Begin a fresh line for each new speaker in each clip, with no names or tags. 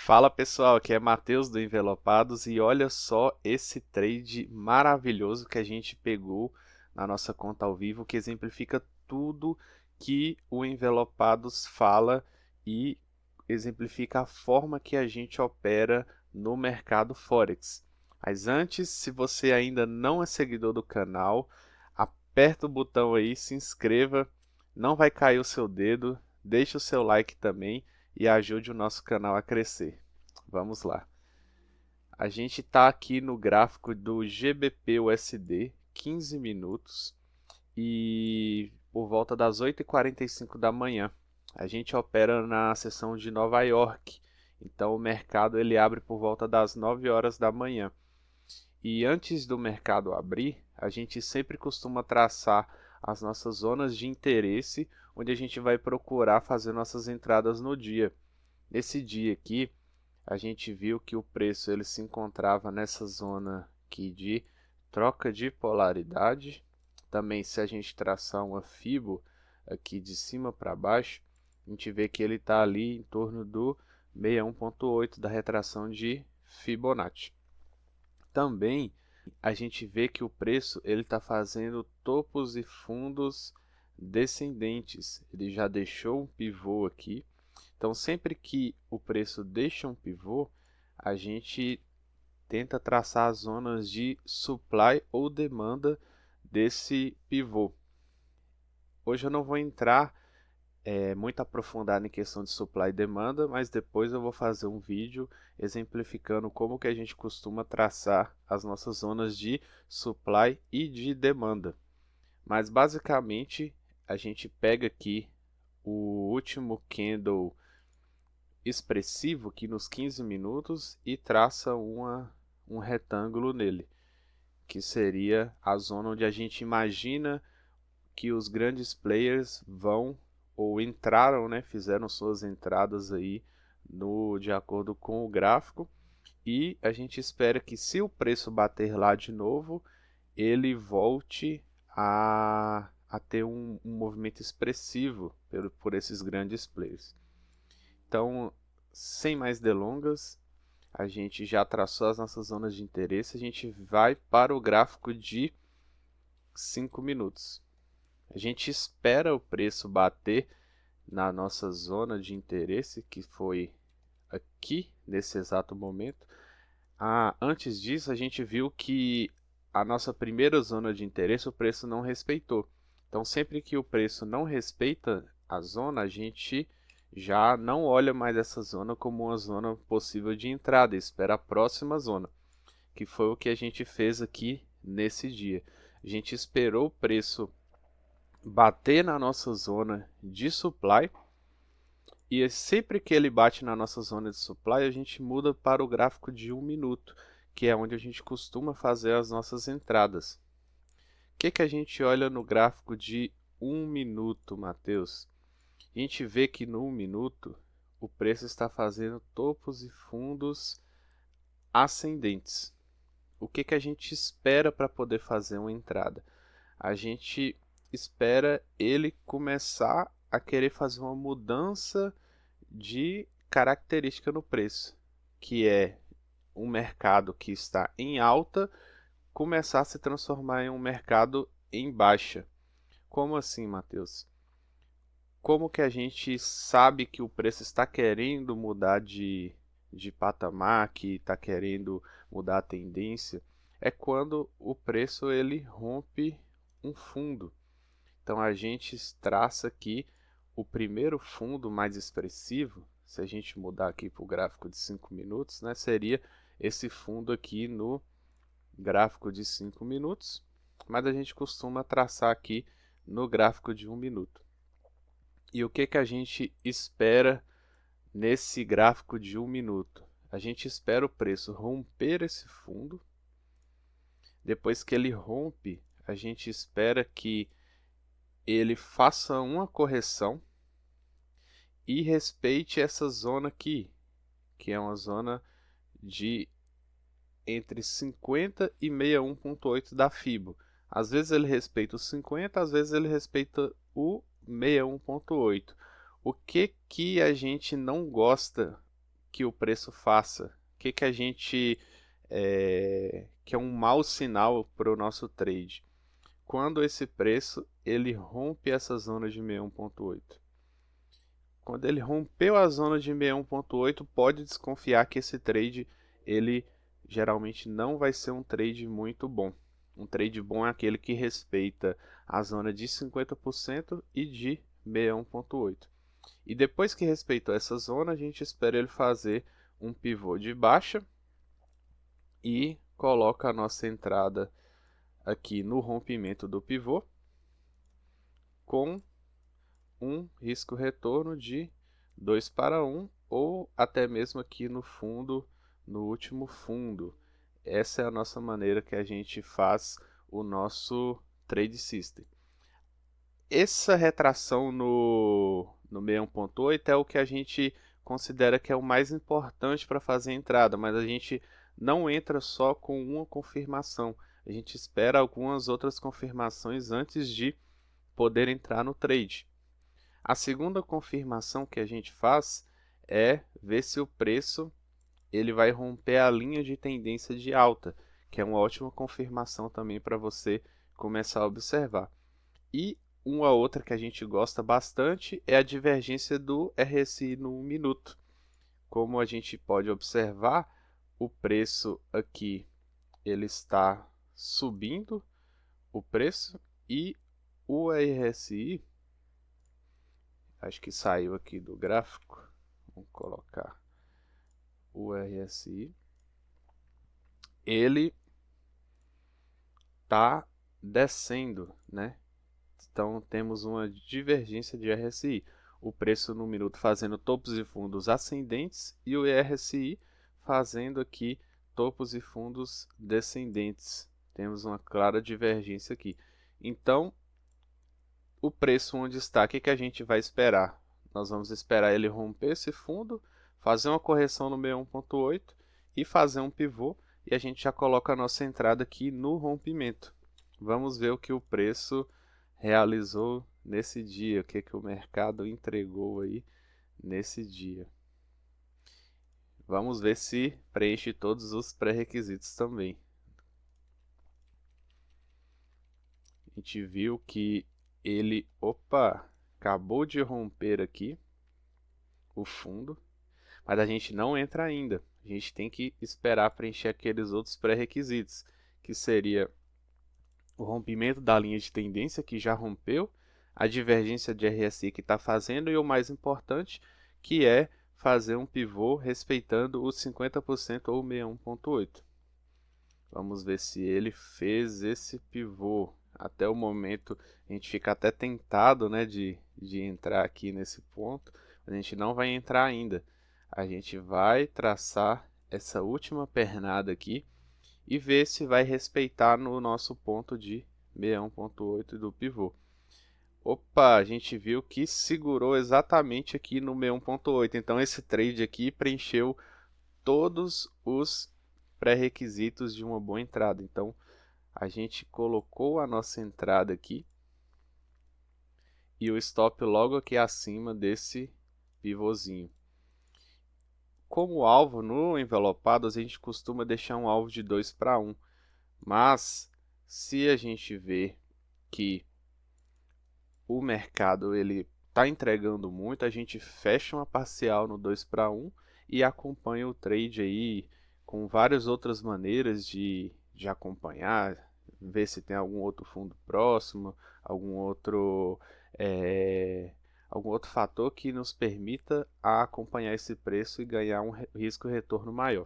Fala pessoal, aqui é Matheus do Envelopados e olha só esse trade maravilhoso que a gente pegou na nossa conta ao vivo, que exemplifica tudo que o Envelopados fala e exemplifica a forma que a gente opera no mercado Forex. Mas antes, se você ainda não é seguidor do canal, aperta o botão aí, se inscreva, não vai cair o seu dedo, deixe o seu like também e ajude o nosso canal a crescer. Vamos lá. A gente está aqui no gráfico do GBP/USD, 15 minutos e por volta das 8h45 da manhã. A gente opera na seção de Nova York, então o mercado ele abre por volta das 9 horas da manhã. E antes do mercado abrir, a gente sempre costuma traçar as nossas zonas de interesse, onde a gente vai procurar fazer nossas entradas no dia. Nesse dia aqui, a gente viu que o preço ele se encontrava nessa zona aqui de troca de polaridade. Também, se a gente traçar uma Fibo aqui de cima para baixo, a gente vê que ele está ali em torno do 61,8 da retração de Fibonacci. Também a gente vê que o preço ele está fazendo topos e fundos descendentes. Ele já deixou um pivô aqui. Então, sempre que o preço deixa um pivô, a gente tenta traçar as zonas de supply ou demanda desse pivô. Hoje eu não vou entrar muito aprofundado em questão de supply e demanda, mas depois eu vou fazer um vídeo exemplificando como que a gente costuma traçar as nossas zonas de supply e de demanda. Mas basicamente a gente pega aqui o último candle expressivo aqui nos 15 minutos e traça um retângulo nele, que seria a zona onde a gente imagina que os grandes players vão ou entraram, né, fizeram suas entradas aí de acordo com o gráfico, e a gente espera que se o preço bater lá de novo, ele volte a ter um movimento expressivo por esses grandes players. Então, sem mais delongas, a gente já traçou as nossas zonas de interesse, a gente vai para o gráfico de 5 minutos. A gente espera o preço bater na nossa zona de interesse, que foi aqui, nesse exato momento. Antes disso, a gente viu que a nossa primeira zona de interesse o preço não respeitou. Então, sempre que o preço não respeita a zona, a gente já não olha mais essa zona como uma zona possível de entrada, espera a próxima zona, que foi o que a gente fez aqui nesse dia. A gente esperou o preço bater na nossa zona de supply e sempre que ele bate na nossa zona de supply, a gente muda para o gráfico de 1 minuto, que é onde a gente costuma fazer as nossas entradas. O que a gente olha no gráfico de 1 minuto, Matheus? A gente vê que no 1 minuto o preço está fazendo topos e fundos ascendentes. O que a gente espera para poder fazer uma entrada? A gente espera ele começar a querer fazer uma mudança de característica no preço, que é um mercado que está em alta começar a se transformar em um mercado em baixa. Como assim, Matheus? Como que a gente sabe que o preço está querendo mudar de patamar, que está querendo mudar a tendência? É quando o preço ele rompe um fundo. Então a gente traça aqui o primeiro fundo mais expressivo, se a gente mudar aqui para o gráfico de 5 minutos, né, seria esse fundo aqui no gráfico de 5 minutos, mas a gente costuma traçar aqui no gráfico de 1 minuto. E o que a gente espera nesse gráfico de 1 minuto? A gente espera o preço romper esse fundo. Depois que ele rompe, a gente espera que ele faça uma correção e respeite essa zona aqui, que é uma zona de entre 50 e 61,8 da Fibo. Às vezes ele respeita o 50, às vezes ele respeita o 61,8. O que a gente não gosta que o preço faça? O que que a gente que é um mau sinal para o nosso trade? Quando esse preço ele rompe essa zona de 61,8. Quando ele rompeu a zona de 61,8, pode desconfiar que esse trade ele geralmente não vai ser um trade muito bom. Um trade bom é aquele que respeita a zona de 50% e de 61,8. E depois que respeitou essa zona, a gente espera ele fazer um pivô de baixa e coloca a nossa entrada aqui no rompimento do pivô com um risco retorno de 2 para 1 ou até mesmo aqui no fundo, no último fundo. Essa é a nossa maneira que a gente faz o nosso trade system. Essa retração no 61,8 é o que a gente considera que é o mais importante para fazer a entrada, mas a gente não entra só com uma confirmação. A gente espera algumas outras confirmações antes de poder entrar no trade. A segunda confirmação que a gente faz é ver se o preço ele vai romper a linha de tendência de alta, que é uma ótima confirmação também para você começar a observar. E uma outra que a gente gosta bastante é a divergência do RSI no 1 minuto. Como a gente pode observar, o preço aqui ele está subindo o preço e o RSI, acho que saiu aqui do gráfico, vamos colocar o RSI, ele está descendo, né? Então temos uma divergência de RSI, o preço no minuto fazendo topos e fundos ascendentes e o RSI fazendo aqui topos e fundos descendentes. Temos uma clara divergência aqui. Então, o preço onde está, o que a gente vai esperar? Nós vamos esperar ele romper esse fundo, fazer uma correção no 61,8 e fazer um pivô, e a gente já coloca a nossa entrada aqui no rompimento. Vamos ver o que o preço realizou nesse dia, o que o mercado entregou aí nesse dia. Vamos ver se preenche todos os pré-requisitos também. A gente viu que ele, acabou de romper aqui o fundo, mas a gente não entra ainda. A gente tem que esperar preencher aqueles outros pré-requisitos, que seria o rompimento da linha de tendência, que já rompeu, a divergência de RSI que está fazendo, e o mais importante, que é fazer um pivô respeitando os 50% ou 61,8. Vamos ver se ele fez esse pivô. Até o momento a gente fica até tentado, né, de entrar aqui nesse ponto, mas a gente não vai entrar ainda. A gente vai traçar essa última pernada aqui e ver se vai respeitar no nosso ponto de 61,8 do pivô. A gente viu que segurou exatamente aqui no 61,8. Então esse trade aqui preencheu todos os pré-requisitos de uma boa entrada. Então a gente colocou a nossa entrada aqui e o stop logo aqui acima desse pivôzinho. Como alvo no envelopado, a gente costuma deixar um alvo de 2 para 1, mas se a gente vê que o mercado ele está entregando muito, a gente fecha uma parcial no 2 para 1 e acompanha o trade aí com várias outras maneiras de acompanhar, ver se tem algum outro fundo próximo, algum outro fator que nos permita acompanhar esse preço e ganhar um risco retorno maior.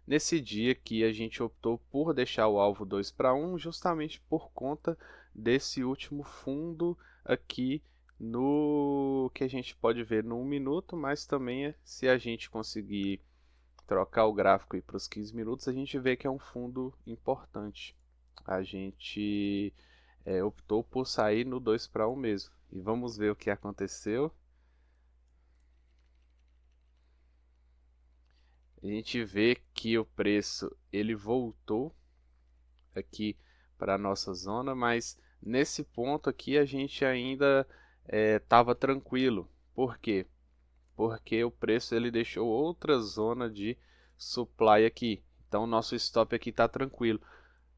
Nesse dia que a gente optou por deixar o alvo 2 para 1, justamente por conta desse último fundo aqui no que a gente pode ver no 1 minuto, mas também se a gente conseguir trocar o gráfico para os 15 minutos, a gente vê que é um fundo importante. A gente optou por sair no 2 para 1 mesmo. E vamos ver o que aconteceu. A gente vê que o preço ele voltou aqui para a nossa zona, mas nesse ponto aqui a gente ainda estava tranquilo. Por quê? porque o preço ele deixou outra zona de supply aqui. Então nosso stop aqui está tranquilo.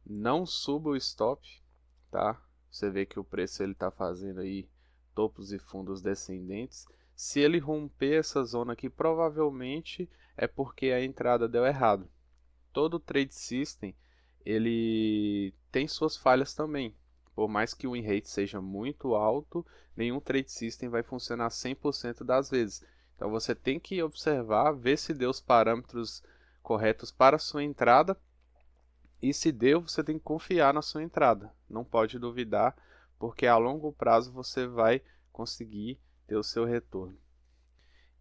Não suba o stop, tá? Você vê que o preço ele está fazendo aí topos e fundos descendentes. Se ele romper essa zona aqui, provavelmente é porque a entrada deu errado. Todo trade system ele tem suas falhas também. Por mais que o win rate seja muito alto, nenhum trade system vai funcionar 100% das vezes. Então você tem que observar, ver se deu os parâmetros corretos para a sua entrada. E se deu, você tem que confiar na sua entrada. Não pode duvidar, porque a longo prazo você vai conseguir ter o seu retorno.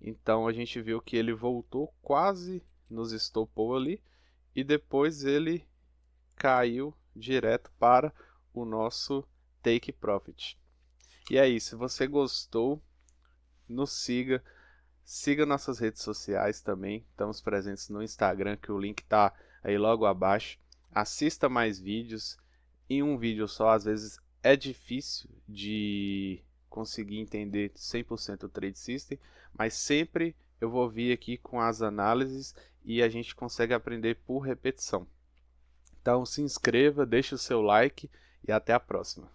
Então a gente viu que ele voltou, quase nos estopou ali, e depois ele caiu direto para o nosso take profit. E é isso, se você gostou, nos siga, siga nossas redes sociais também, estamos presentes no Instagram, que o link está aí logo abaixo. Assista mais vídeos, em um vídeo só às vezes é difícil de conseguir entender 100% o Trade System, mas sempre eu vou vir aqui com as análises e a gente consegue aprender por repetição. Então se inscreva, deixe o seu like e até a próxima.